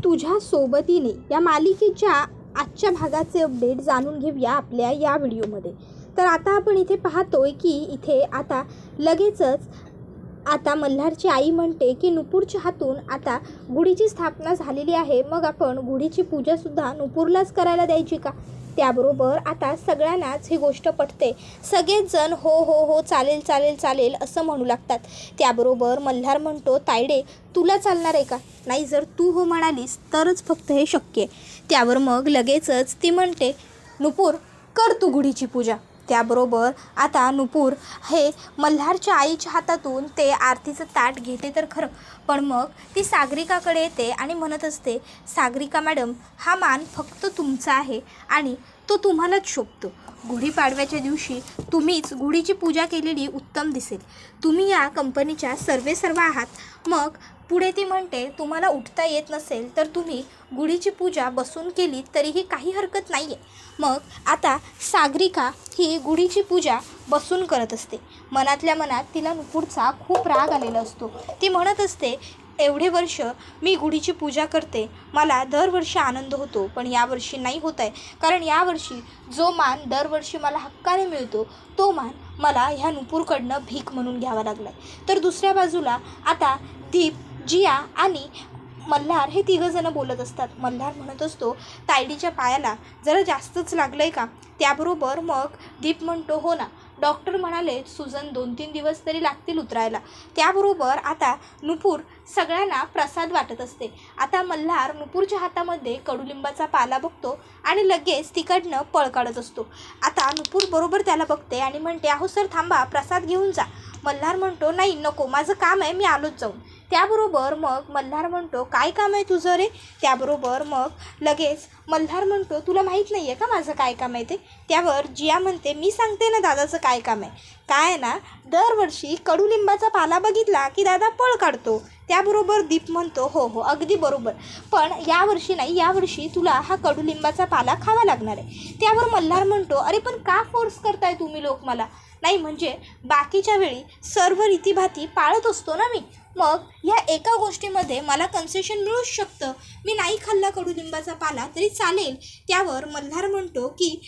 तुझ्या सोबतीने या मालिकेच्या आजच्या भागाचे अपडेट जाणून घेऊया आपल्या या व्हिडिओमध्ये। तर आता आपण इथे पाहतोय की इथे आता लगेचच आता मल्हारची आई म्हणते की नुपूरच्या हातून आता गुढीची स्थापना झालेली आहे, मग आपण गुढीची पूजासुद्धा नुपूरलाच करायला द्यायची का? त्याबरोबर आता सगळ्यांनाच ही गोष्ट पटते। सगळेच जण हो हो हो चालेल चालेल चालेल असं म्हणू लागतात। त्याबरोबर मल्हार म्हणतो, तायडे तुला चालणार आहे का? नाही, जर तू हो म्हणालीस तरच फक्त हे शक्य आहे। त्यावर मग लगेचच ती म्हणते, नुपूर कर तू गुढीची पूजा। त्याबरोबर आता नुपूर हे मल्हारच्या आईच्या हातातून ते आरतीचं ताट घेते तर खरं, पण मग ती सागरिकाकडे येते आणि म्हणत असते, सागरिका मॅडम हा मान फक्त तुमचा आहे आणि तो तुम्हालाच शोभतो। गुढीपाडव्याच्या दिवशी तुम्हीच गुढीची पूजा केलेली उत्तम दिसेल। तुम्ही या कंपनीच्या सर्वेसर्वा आहात। मग पुढे ती म्हणते, तुम्हाला उठता येत नसेल तर तुम्ही गुढीची पूजा बसून केली तरीही काही हरकत नाही आहे। मग आता सागरिका ही गुढीची पूजा बसून करत असते। मनातल्या मनात तिला नुपूरचा खूप राग आलेला असतो। ती म्हणत असते, एवढे वर्ष मी गुढीची पूजा करते, मला दरवर्षी आनंद होतो, पण यावर्षी नाही होत आहे, कारण यावर्षी जो मान दरवर्षी मला हक्काने मिळतो तो मान मला ह्या नुपूरकडनं भीक म्हणून घ्यावा लागला आहे। तर दुसऱ्या बाजूला आता दीप, जिया आणि मल्हार हे तिघंजणं बोलत असतात। मल्हार म्हणत असतो, तायडीच्या पायाला जरा जास्तच लागलं आहे का? त्याबरोबर मग दीप म्हणतो, हो ना, डॉक्टर म्हणाले सुजन 2-3 दिवस तरी लागतील उतरायला। त्याबरोबर आता नुपूर सगळ्यांना प्रसाद वाटत असते। आता मल्हार नुपूरच्या हातामध्ये कडुलिंबाचा पाला बघतो आणि लगेच तिकडनं पळ काढत असतो। आता नुपूर बरोबर त्याला बघते आणि म्हणते, अहो सर थांबा, प्रसाद घेऊन जा। मल्हार म्हणतो, नाही नको, माझं काम आहे, मी आलोच जाऊन। त्याबरोबर मग मल्हार म्हणतो, काय काम आहे तुझं रे? त्याबरोबर मग लगेच मल्हार म्हणतो, तुला माहीत नाही आहे का माझं काय काम आहे ते? त्यावर जिया म्हणते, मी सांगते ना दादाचं काय काम आहे। काय आहे ना, दरवर्षी कडुलिंबाचा पाला बघितला की दादा पळ काढतो। त्याबरोबर दीप म्हणतो, हो हो अगदी बरोबर, पण यावर्षी नाही, यावर्षी तुला हा कडुलिंबाचा पाला खावा लागणार आहे। त्यावर मल्हार म्हणतो, अरे पण का फोर्स करताय तुम्ही लोक मला? नाही म्हणजे बाकीच्या वेळी सर्व रीतीभाती पाळत असतो ना मी, मग ह्या एका गोष्टीमध्ये मला कन्सेशन मिळूच शकतं, मी नाही खाल्ला कडुलिंबाचा पाला तरी चालेल। त्यावर मल्हार म्हणतो की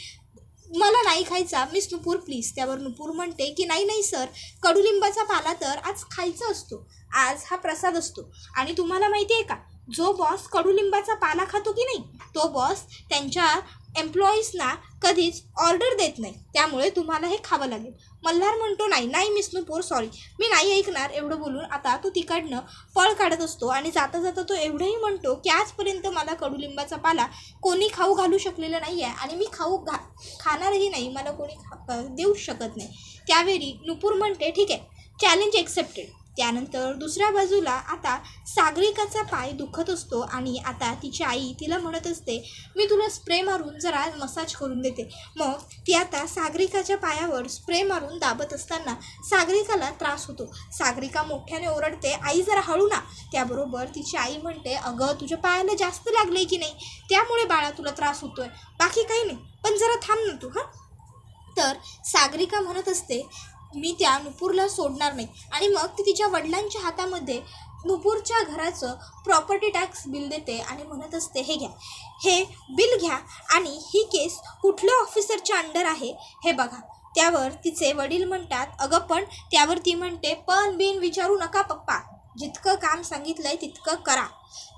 मला नाही खायचा मिस नुपूर प्लीज। त्यावर नुपूर म्हणते की नाही नाही सर, कडुलिंबाचा पाला तर आज खायचा असतो, आज हा प्रसाद असतो। आणि तुम्हाला माहिती आहे का, जो बॉस कडुलिंबाचा पाला खातो की नाही तो बॉस त्यांच्या एम्प्लॉईजना कधीच ऑर्डर देत नाही, त्यामुळे तुम्हाला हे खावं लागेल। मल्हार म्हणतो, नाही नाही मिस नुपूर सॉरी, मी नाही ऐकणार। एवढं बोलून आता तो तिकडनं पळ काढत असतो आणि जाता जाता तो एवढंही म्हणतो की आजपर्यंत मला कडुलिंबाचा पाला कोणी खाऊ घालू शकलेलं नाही आहे आणि मी खाणारही नाही, मला कोणी देऊच शकत नाही। त्यावेळी नुपूर म्हणते, ठीक आहे, चॅलेंज एक्सेप्टेड। त्यानंतर दुसऱ्या बाजूला आता सागरिकाचा पाय दुखत असतो आणि आता तिची आई तिला म्हणत असते, मी तुला स्प्रे मारून जरा मसाज करून देते। मग ती आता सागरिकाच्या पायावर स्प्रे मारून दाबत असताना सागरिकाला त्रास होतो। सागरिका मोठ्याने ओरडते, आई जरा हळू ना। त्याबरोबर तिची आई म्हणते, अगं तुझ्या पायाला जास्त लागले की नाही, त्यामुळे बाळा तुला त्रास होतोय, बाकी काही नाही, पण जरा थांब ना तू हां। तर सागरिका म्हणत असते, मी त्या नुपूरला सोडणार नाही। आणि मग ती तिच्या वडिलांच्या हातामध्ये नुपूरच्या घराचं प्रॉपर्टी टॅक्स बिल देते आणि म्हणत असते, हे घ्या, हे बिल घ्या आणि ही केस कुठल्या ऑफिसरच्या अंडर आहे हे बघा। त्यावर तिचे वडील म्हणतात, अगं पण, त्यावर ती म्हणते, पण बिन विचारू नका पप्पा, जितकं काम सांगितलंय तितकं करा।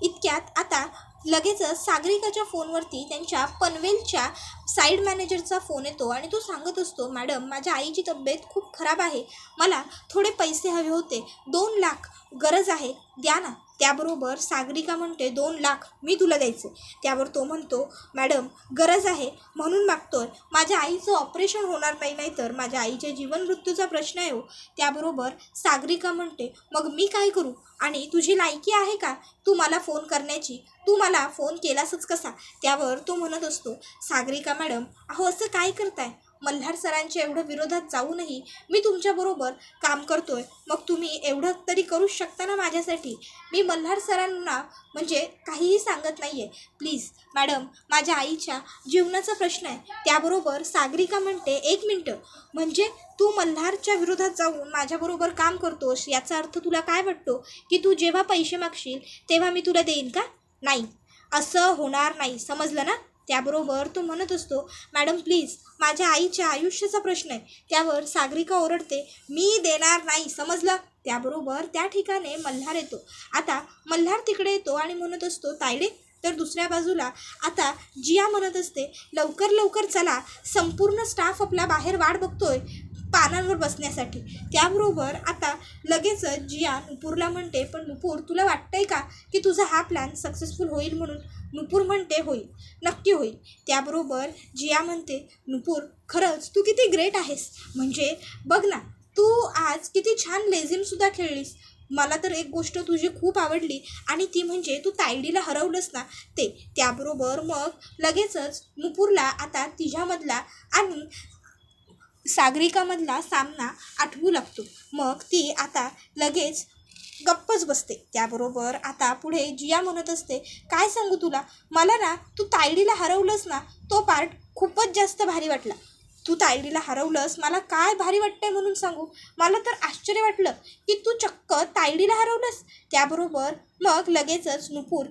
इतक्यात आता लगेचच सागरिकाच्या फोनवरती त्यांच्या पनवेलच्या साईड मॅनेजरचा फोन येतो आणि तो सांगत असतो, मॅडम माझ्या आईची तब्येत खूप खराब आहे, मला थोडे पैसे हवे होते, 2 लाख गरज आहे, द्या ना। त्याबरोबर सागरिका म्हणते, 2 लाख मी तुला द्यायचे। त्यावर तो म्हणतो, मॅडम गरज आहे म्हणून मागतोय, माझ्या आईचं ऑपरेशन होणार नाही, नाही तर माझ्या आईच्या जीवन मृत्यूचा प्रश्न आहे हो। त्याबरोबर सागरिका म्हणते, मग मी काय करू आणि तुझी लायकी आहे का तू मला फोन करण्याची, तू मला फोन केलासच कसा? त्यावर तो म्हणत असतो, सागरिका मॅडम अहो असं काय करताय, मल्हार सरांच्या एवढं विरोधात जाऊनही मी तुमच्याबरोबर काम करतोय, मग तुम्ही एवढं तरी करूच शकता ना माझ्यासाठी। मी मल्हार सरांना म्हणजे काहीही सांगत नाही आहे, प्लीज मॅडम माझ्या आईच्या जीवनाचा प्रश्न आहे। त्याबरोबर सागरिका म्हणते, 1 मिनटं, म्हणजे तू मल्हारच्या विरोधात जाऊन माझ्याबरोबर काम करतोस याचा अर्थ तुला काय वाटतो की तू जेव्हा पैसे मागशील तेव्हा मी तुला देईन का? नाही, असं होणार नाही, समजलं ना? त्याबरोबर तो म्हणत असतो, मॅडम प्लीज, माझ्या आईच्या आयुष्याचा प्रश्न आहे. त्यावर सागरिका ओरडते, मी देणार नाही, समजलं? त्याबरोबर त्या ठिकाणी मल्हार येतो. आता मल्हार तिकडे येतो आणि म्हणत असतो, तायडे. तर दुसऱ्या बाजूला आता जिया म्हणत असते, लवकर लवकर चला, संपूर्ण स्टाफ आपला बाहेर वाट बघतोय पानांवर बसण्यासाठी. त्याबरोबर आता लगेचच जिया नुपूरला म्हणते, पण नुपूर, तुला वाटतंय का की तुझा हा प्लॅन सक्सेसफुल होईल म्हणून? नुपूर म्हणते, होईल, नक्की होईल. त्याबरोबर जिया म्हणते, नुपूर, खरंच तू किती ग्रेट आहेस. म्हणजे बघ ना, तू आज किती छान लेझिमसुद्धा खेळलीस. मला तर एक गोष्ट तुझी खूप आवडली आणि ती म्हणजे तू तायडीला हरवलंस ना ते. त्याबरोबर मग लगेचच नुपूरला आता तिच्यामधला आणि सागरिकामधला सामना आठवू लागतो. मग ती आता लगेच गप्पच बसते. त्याबरोबर आता पुढे जिया म्हणत असते, काय सांगू तुला, मला ना तू तायडीला हरवलंस ना तो पार्ट खूपच जास्त भारी वाटला. तू तायडीला हरवलंस, मला काय भारी वाटतंय म्हणून सांगू. मला तर आश्चर्य वाटलं की तू चक्क तायडीला हरवलंस. त्याबरोबर मग लगेचच नुपूर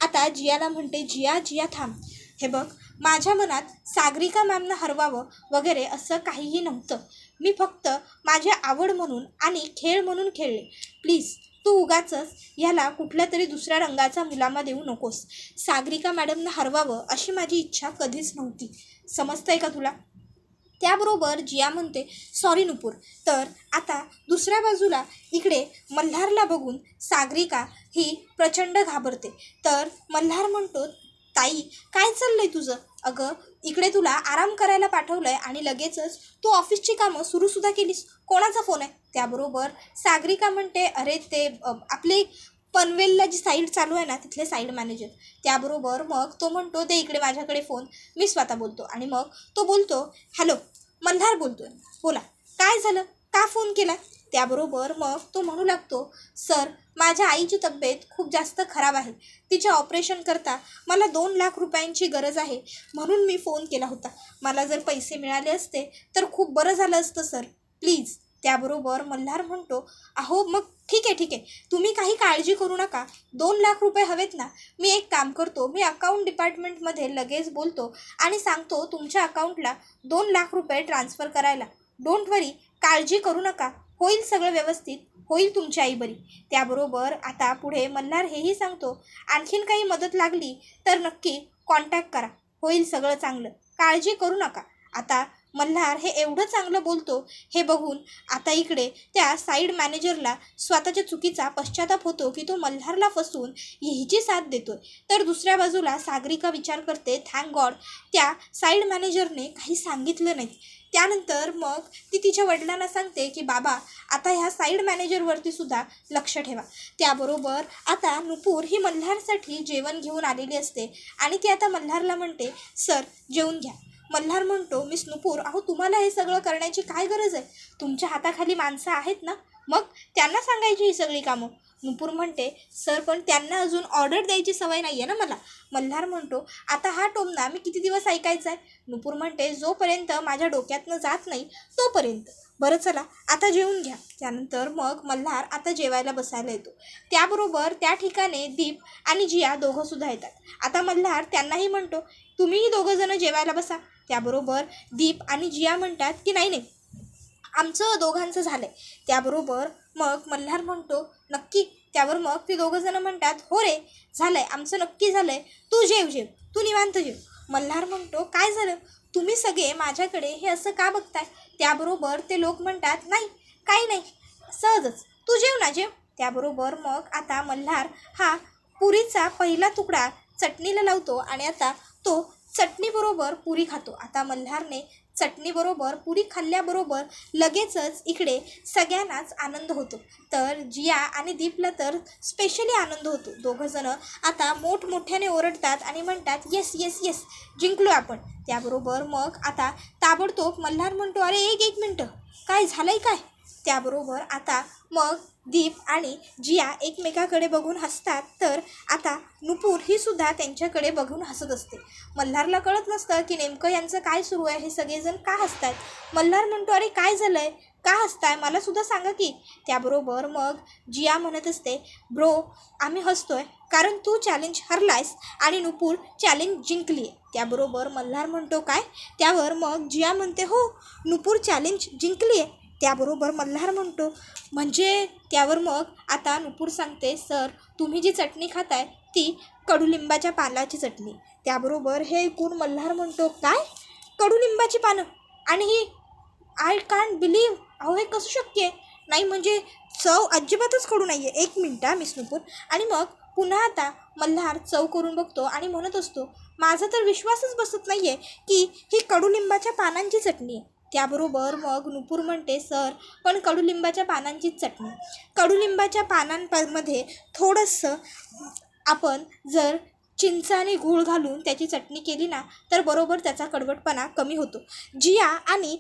आता जियाला म्हणते, जिया जिया थांब. हे बघ, माझ्या मनात सागरिका मॅमनं हरवावं वगैरे असं काहीही नव्हतं. मी फक्त माझी आवड म्हणून आणि खेळ म्हणून खेळले. प्लीज तू उगाचच ह्याला कुठल्या तरी दुसऱ्या रंगाचा मुलामा देऊ नकोस. सागरिका मॅडमनं हरवावं अशी माझी इच्छा कधीच नव्हती, समजतंय का तुला? त्याबरोबर जिया म्हणते, सॉरी नुपूर. तर आता दुसऱ्या बाजूला इकडे मल्हारला बघून सागरिका ही प्रचंड घाबरते. तर मल्हार म्हणतो, ताई, काय चाललंय तुझं? अगं, इकडे तुला आराम करायला पाठवलंय आणि लगेचच तू ऑफिसची कामं सुरूसुद्धा केलीस. कोणाचा फोन आहे? त्याबरोबर सागरिका म्हणते, अरे ते आपले पनवेलला जी साईड चालू आहे ना तिथले साईड मॅनेजर. त्याबरोबर मग तो म्हणतो, ते इकडे माझ्याकडे फोन, मी स्वतः बोलतो. आणि मग तो बोलतो, हॅलो, मल्हार बोलतोय, बोला, काय झालं, का फोन केला? त्याबरोबर मग तो म्हणू लागतो, सर, माझ्या आईची तब्येत खूप जास्त खराब आहे. तिचे ऑपरेशन करता मला 2 लाख रुपयांची गरज आहे, म्हणून मी फोन केला होता. मला जर पैसे मिळाले असते तर खूप बरं झालं असतं सर, प्लीज. त्याबरोबर मल्हार म्हणतो, अहो मग ठीक आहे, तुम्ही काही काळजी करू नका. 2 लाख रुपये हवेत ना, मी एक काम करतो, मी अकाउंट डिपार्टमेंटमध्ये लगेच बोलतो आणि सांगतो तुमच्या अकाउंटला 2 लाख रुपये ट्रान्स्फर करायला. डोंट वरी, काळजी करू नका, होईल सगळं व्यवस्थित, होईल तुमची आई बरी. त्याबरोबर आता पुढे मल्हार हेही सांगतो, आणखीन काही मदत लागली तर नक्की कॉन्टॅक्ट करा, होईल सगळं चांगलं, काळजी करू नका. आता मल्हार हे एवढं चांगलं बोलतो हे बघून आता इकडे त्या साईड मॅनेजरला स्वतःच्या चुकीचा पश्चाताप होतो की तो मल्हारला फसवून हिची साथ देतोय. तर दुसऱ्या बाजूला सागरिका विचार करते, थँक गॉड त्या साईड मॅनेजरने काही सांगितलं नाही. त्यानंतर मग ती तिच्या वडिलांना सांगते की बाबा, आता ह्या साईड मॅनेजरवरती सुद्धा लक्ष ठेवा. त्याबरोबर आता नुपूर ही मल्हारसाठी जेवण घेऊन आलेली असते आणि ती आता मल्हारला म्हणते, सर जेवून घ्या. मल्हार म्हणतो, मिस नुपूर, अहो तुम्हाला हे सगळं करण्याची काय गरज आहे? तुमच्या हाताखाली माणसं आहेत ना, मग त्यांना सांगायची ही सगळी कामं. नुपूर म्हणते, सर पण त्यांना अजून ऑर्डर द्यायची सवय नाही आहे ना मला. मल्हार म्हणतो, आता हा टोमणा मी किती दिवस ऐकायचा आहे? नुपूर म्हणते, जोपर्यंत माझ्या डोक्यातनं जात नाही तोपर्यंत. बरं चला, आता जेवून घ्या. त्यानंतर मग मल्हार आता जेवायला बसायला येतो. त्याबरोबर त्या ठिकाणी दीप आणि जिया दोघंसुद्धा येतात. आता मल्हार त्यांनाही म्हणतो, तुम्हीही दोघंजणं जेवायला बसा. त्याबरोबर दीप आणि जिया म्हणतात की नाही, आमचं दोघांचं झालं आहे. त्याबरोबर मग मल्हार म्हणतो, नक्की? त्यावर मग ते दोघंजणं म्हणतात, हो रे, झालं आहे, आमचं नक्की झालं आहे, तू जेव, तू निवांत जेव. मल्हार म्हणतो, काय झालं, तुम्ही सगळे माझ्याकडे हे असं का बघताय? त्याबरोबर ते लोक म्हणतात, नाही, काही नाही, सहजच, तू जेव ना, जेव. त्याबरोबर मग आता मल्हार हा पुरीचा पहिला तुकडा चटणीला लावतो आणि आता तो चटणीबरोबर पुरी खातो. आता मल्हारने चटणीबरोबर पुरी खाल्ल्याबरोबर लगेचच इकडे सगळ्यांनाच आनंद होतो. तर जिया आणि दीपला तर स्पेशली आनंद होतो. दोघंजणं आता मोठमोठ्याने ओरडतात आणि म्हणतात, येस येस येस, जिंकलो आपण. त्याबरोबर मग आता ताबडतोब मल्हार म्हणतो, अरे एक मिनटं, काय झालं आहे काय? त्याबरोबर आता मग दीप आणि जिया एकमेकाकडे बघून हसतात. तर आता नुपूर ही सुद्धा त्यांच्याकडे बघून हसत असते. मल्हारला कळत नसतं की नेमकं यांचं काय सुरू आहे, हे सगळेजण का हसतात. मल्हार म्हणतो, अरे काय झालं आहे, का हसताय, मला सुद्धा सांगा की. त्याबरोबर मग जिया म्हणत असते, ब्रो आम्ही हसतोय कारण तू चॅलेंज हरलायस आणि नुपूर चॅलेंज जिंकली आहे. त्याबरोबर मल्हार म्हणतो काय. त्यावर मग जिया म्हणते हो नुपूर चॅलेंज जिंकली आहे. त्याबरोबर मल्हार म्हणतो म्हणजे. त्यावर मग आता नुपूर सांगते सर तुम्ही जी चटणी खाताय ती कडुलिंबाच्या पानाची चटणी. त्याबरोबर हे ऐकून मल्हार म्हणतो काय कडुलिंबाची पानं आणि ही आय कांट बिलीव्ह. अहो हे कसं शक्य आहे. नाही म्हणजे चव अजिबातच कडू नाही आहे. 1 मिनटं मिस नुपूर. आणि मग पुन्हा आता मल्हार चव करून बघतो आणि म्हणत असतो माझा तर विश्वासच बसत नाही आहे की ही कडुलिंबाच्या पानांची चटणी आहे. त्याबरोबर मग नुपूर म्हणते सर पण कडुलिंबाच्या पानांचीच चटणी. कडुलिंबाच्या पानांमध्ये थोडंसं आपण जर चिंच आणि गूळ घालून त्याची चटणी केली ना तर बरोबर त्याचा कडवटपणा कमी होतो. जिया आणि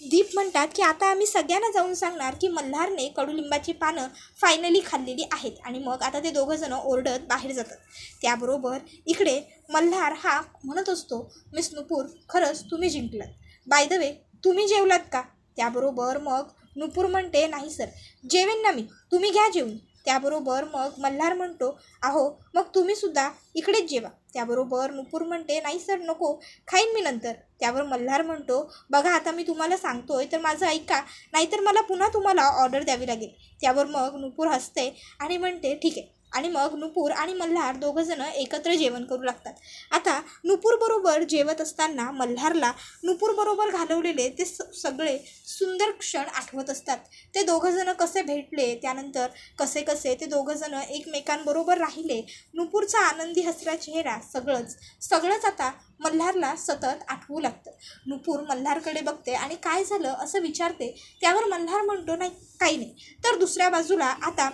दीप म्हणतात की आता आम्ही सगळ्यांना जाऊन सांगणार की मल्हारने कडुलिंबाची पानं फायनली खाल्लेली आहेत. आणि मग आता ते दोघंजणं ओरडत बाहेर जातात. त्याबरोबर इकडे मल्हार हा म्हणत असतो मिस नुपूर खरंच तुम्ही जिंकलात. बाय द वे तुम्ही जेवलात का. त्याबरोबर मग नुपूर म्हणते नाही सर जेवेन ना मी, तुम्ही घ्या जेवून. त्याबरोबर मग मल्हार म्हणतो अहो मग तुम्हीसुद्धा इकडेच जेवा. त्याबरोबर नुपूर म्हणते नाही सर नको खाईन मी नंतर. त्यावर मल्हार म्हणतो बघा आता मी तुम्हाला सांगतोय तर माझं ऐका नाहीतर मला पुन्हा तुम्हाला ऑर्डर द्यावी लागेल. त्यावर मग नुपूर हसते आणि म्हणते ठीक आहे. आणि मग नुपूर आणि मल्हार दोघंजणं एकत्र जेवण करू लागतात. आता नुपूरबरोबर जेवत असताना मल्हारला नुपूरबरोबर घालवलेले ते सगळे सुंदर क्षण आठवत असतात. ते दोघंजणं कसे भेटले, त्यानंतर कसे कसे ते दोघंजणं एकमेकांबरोबर राहिले, नुपूरचा आनंदी हसरा चेहरा सगळंच आता मल्हारला सतत आठवू लागतं. नुपूर मल्हारकडे बघते आणि काय झालं असं विचारते. त्यावर मल्हार म्हणतो नाही काही नाही. तर दुसऱ्या बाजूला आता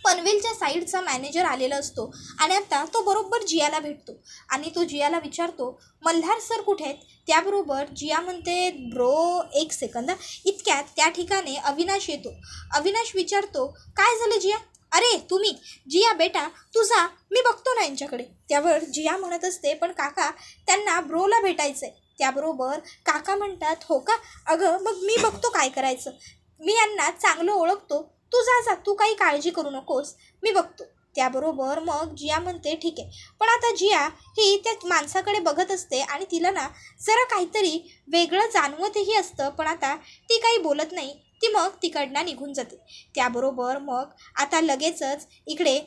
पनवेलच्या साईडचा मॅनेजर आलेला असतो आणि आता तो बरोबर जियाला भेटतो आणि तो जियाला विचारतो मल्हार सर कुठे आहेत. त्याबरोबर जिया म्हणते ब्रो 1 सेकंद. इतक्यात त्या ठिकाणी अविनाश येतो. अविनाश विचारतो काय झालं जिया. अरे तुम्ही. जिया बेटा तू जा मी बघतो ना यांच्याकडे. त्यावर जिया म्हणत असते पण काका त्यांना ब्रोला भेटायचं आहे. त्याबरोबर काका म्हणतात हो का अगं मग मी बघतो काय करायचं, मी यांना चांगलं ओळखतो, तू जा तू काही काळजी करू नकोस मी बघतो. त्याबरोबर मग जिया म्हणते ठीक आहे. पण आता जिया ही त्या माणसाकडे बघत असते आणि तिला ना जरा काहीतरी वेगळं जाणवतही असतं. पण आता ती काही बोलत नाही. ती मग तिकडनं निघून जाते. त्याबरोबर मग आता लगेचच इकडे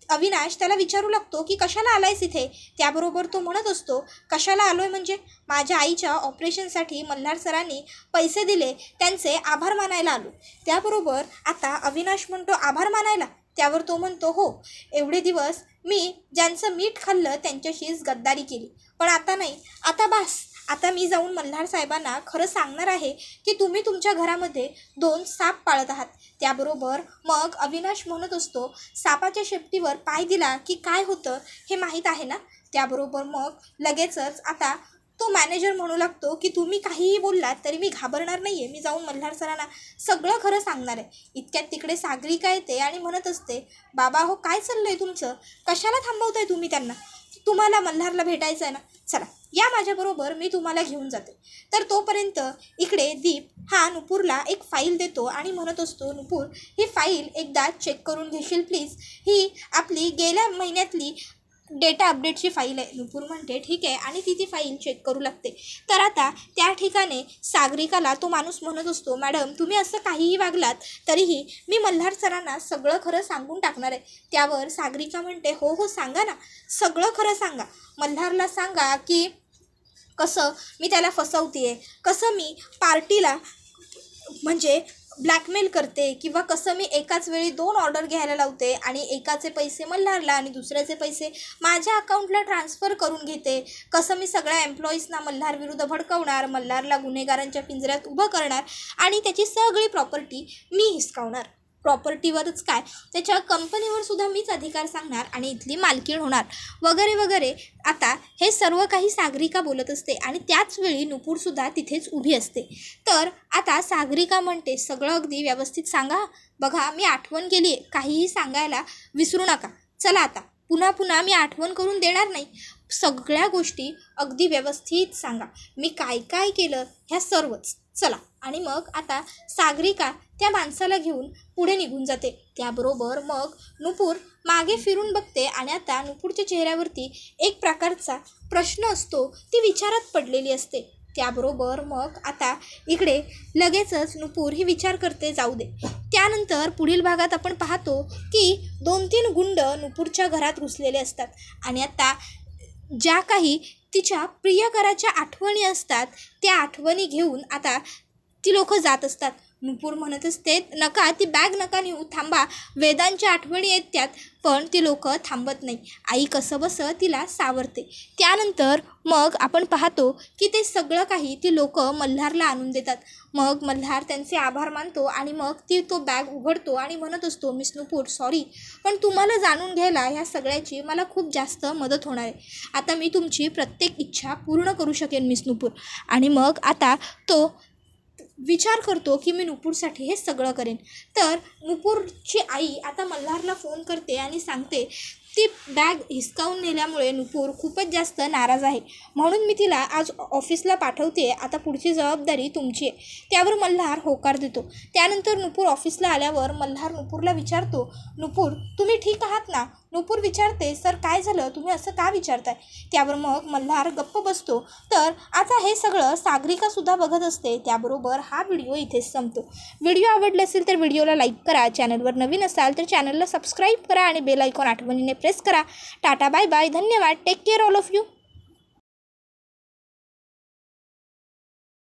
अविनाश त्याला विचारू लागतो की कशाला आलायस इथे. त्याबरोबर तो म्हणत असतो कशाला आलोय म्हणजे माझ्या आईच्या ऑपरेशनसाठी मल्हार सरांनी पैसे दिले त्यांचे आभार मानायला आलो. त्याबरोबर आता अविनाश म्हणतो आभार मानायला. त्यावर तो म्हणतो हो एवढे दिवस मी ज्यांचं मीठ खाल्लं त्यांच्याशीच गद्दारी केली पण आता नाही, आता बास. आता मी जाऊन मल्हार साहेबांना खरं सांगणार आहे की तुम्ही तुमच्या घरामध्ये 2 साप पाळत आहात. त्याबरोबर मग अविनाश म्हणत असतो सापाच्या शेपटीवर पाय दिला की काय होतं हे माहीत आहे ना. त्याबरोबर मग लगेचच आता तो मॅनेजर म्हणू लागतो की तुम्ही काहीही बोललात तरी मी घाबरणार नाही आहे, मी जाऊन मल्हार सरांना सगळं खरं सांगणार आहे. इतक्यात तिकडे सागरिका येते आणि म्हणत असते बाबा हो काय चाललं आहे तुमचं, कशाला थांबवताय तुम्ही त्यांना, तुम्हाला मल्हारला भेटायचं आहे ना, चला या माझ्याबरोबर मी तुम्हाला घेऊन जाते. तर तोपर्यंत इकडे दीप हा नुपूरला एक फाईल देतो आणि म्हणत असतो नुपूर ही फाईल एकदा चेक करून घेशील प्लीज, ही आपली गेल्या महिन्यातली डेटा अपडेटची फाईल आहे. नुपूर म्हणते ठीक आहे आणि ती फाईल चेक करू लागते. तर आता त्या ठिकाणी सागरिकाला तो माणूस म्हणत असतो मॅडम तुम्ही असं काहीही वागलात तरीही मी मल्हार सरांना सगळं खरं सांगून टाकणार आहे. त्यावर सागरिका म्हणते हो हो सांगा ना, सगळं खरं सांगा. मल्हारला सांगा की कसं मी त्याला फसवते, कसं मी पार्टीला म्हणजे ब्लॅकमेल करते किंवा कसं मी एकाच वेळी 2 ऑर्डर घ्यायला लावते आणि एकाचे पैसे मल्हारला आणि दुसऱ्याचे पैसे माझ्या अकाउंटला ट्रान्सफर करून घेते, कसं मी सगळ्या एम्प्लॉईजना मल्हार विरुद्ध भडकवणार, मल्हारला गुन्हेगारांच्या पिंजऱ्यात उभं करणार आणि त्याची सगळी प्रॉपर्टी मी हिसकावणार. प्रॉपर्टीवरच काय त्याच्या कंपनीवर सुद्धा मीच अधिकार सांगणार आणि इथली मालकीण होणार वगैरे वगैरे. आता हे सर्व काही सागरिका बोलत असते आणि त्याचवेळी नुपूरसुद्धा तिथेच उभी असते. तर आता सागरिका म्हणते सगळं अगदी व्यवस्थित सांगा, बघा मी आठवण केली आहे, काहीही सांगायला विसरू नका. चला आता पुन्हा मी आठवण करून देणार नाही, सगळ्या गोष्टी अगदी व्यवस्थित सांगा, मी काय काय केलं ह्या सर्वच. चला. आणि मग आता सागरिका त्या माणसाला घेऊन पुढे निघून जाते. त्याबरोबर मग नुपूर मागे फिरून बघते आणि आता नुपूरच्या चेहऱ्यावरती एक प्रकारचा प्रश्न असतो, ती विचारात पडलेली असते. त्याबरोबर मग आता इकडे लगेचच नुपूर ही विचार करते, जाऊ दे. त्यानंतर पुढील भागात आपण पाहतो की 2-3 गुंड नुपूरच्या घरात घुसलेले असतात आणि आता ज्या काही तिच्या प्रियकराच्या आठवणी असतात त्या आठवणी घेऊन आता ती लोक जात असतात. नुपूर म्हणत असते, नका, ती बॅग नका नेऊ, थांबा, वेदांच्या आठवणी येत त्यात. पण ती लोक थांबत नाही. आई कसंबसं तिला सावरते. त्यानंतर मग आपण पाहतो की ते सगळं काही ती लोक मल्हारला आणून देतात. मग मल्हार त्यांचे आभार मानतो आणि मग तो बॅग उघडतो आणि म्हणत असतो, मिस नुपूर सॉरी, पण तुम्हाला जाणून घ्यायला ह्या सगळ्याची मला खूप जास्त मदत होणार आहे. आता मी तुमची प्रत्येक इच्छा पूर्ण करू शकेन मिस नुपूर. आणि मग आता तो विचार करतो की मी नुपूरसाठी हे सगळं करेन. तर नुपूरची आई आता मल्हारला फोन करते आणि सांगते, ती बॅग हिसकावून नेल्यामुळे नुपूर खूपच जास्त नाराज आहे, म्हणून मी तिला आज ऑफिसला पाठवते. आता पुढची जबाबदारी तुमची आहे. त्यावर मल्हार होकार देतो. त्यानंतर नुपूर ऑफिसला आल्यावर मल्हार नुपूरला विचारतो, नुपूर तुम्ही ठीक आहात ना? नुपूर विचारते, सर काय झालं, तुम्ही असं का विचारताय? त्यावर मग मल्हार गप्प बसतो. तर आता हे सगळं सागरिकासुद्धा बघत असते. त्याबरोबर हा व्हिडिओ इथेच संपतो. व्हिडिओ आवडला असेल तर व्हिडिओला लाईक करा, चॅनलवर नवीन असाल तर चॅनलला सबस्क्राईब करा आणि बेल आयकॉन आठवणीने प्रेस करा. टाटा, बाय बाय, धन्यवाद, take care all of you.